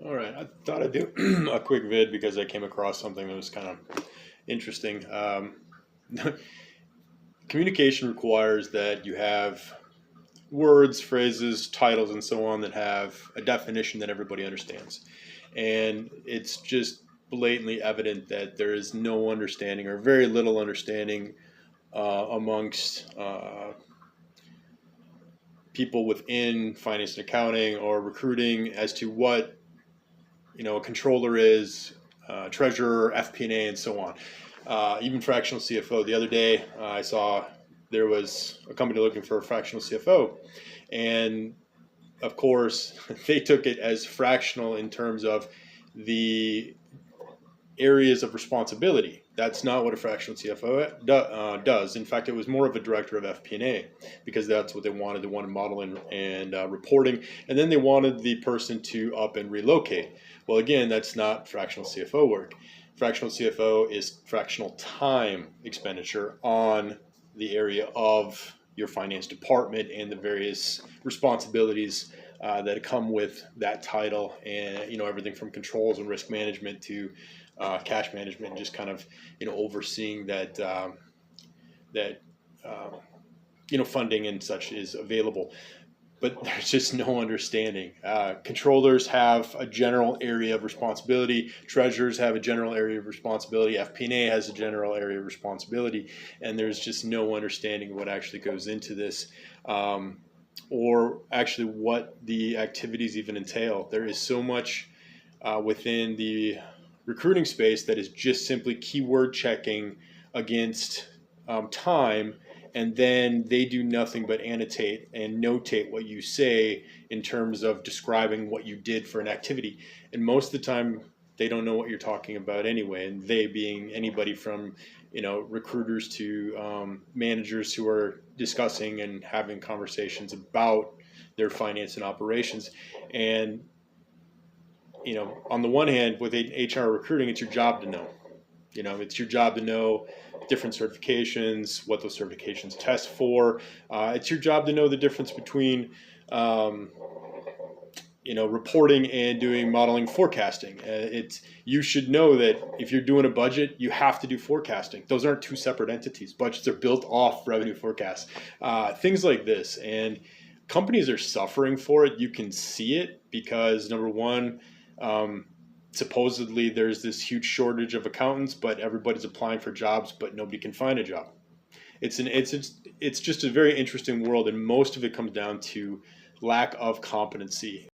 All right, I thought I'd do a quick vid because I came across something that was kind of interesting. Communication requires that you have words, phrases, titles, and so on that have a definition that everybody understands. And it's just blatantly evident that there is no understanding or very little understanding amongst people within finance and accounting or recruiting as to what a controller is, treasurer, FP&A, and so on. Even fractional CFO. The other day, I saw there was a company looking for a fractional CFO, and of course, they took it as fractional in terms of the areas of responsibility. That's not what a fractional CFO does. In fact, it was more of a director of FP&A because that's what they wanted. They wanted modeling and reporting, and then they wanted the person to up and relocate. Well, again, that's not fractional CFO work. Fractional CFO is fractional time expenditure on the area of your finance department and the various responsibilities that come with that title, and everything from controls and risk management to cash management, and just kind of overseeing that funding and such is available. But there's just no understanding. Controllers have a general area of responsibility. Treasurers have a general area of responsibility. FP&A has a general area of responsibility, and there's just no understanding of what actually goes into this, or actually what the activities even entail. There is so much within the recruiting space that is just simply keyword checking against time, and then they do nothing but annotate and notate what you say in terms of describing what you did for an activity. And most of the time, they don't know what you're talking about anyway, and they being anybody from recruiters to managers who are discussing and having conversations about their finance and operations. And on the one hand, with HR recruiting, it's your job to know. It's your job to know different certifications, what those certifications test for. It's your job to know the difference between, reporting and doing modeling forecasting. You should know that if you're doing a budget, you have to do forecasting. Those aren't two separate entities. Budgets are built off revenue forecasts. Things like this. And companies are suffering for it. You can see it because, number one, supposedly there's this huge shortage of accountants, but everybody's applying for jobs, but nobody can find a job. It's just a very interesting world, and most of it comes down to lack of competency.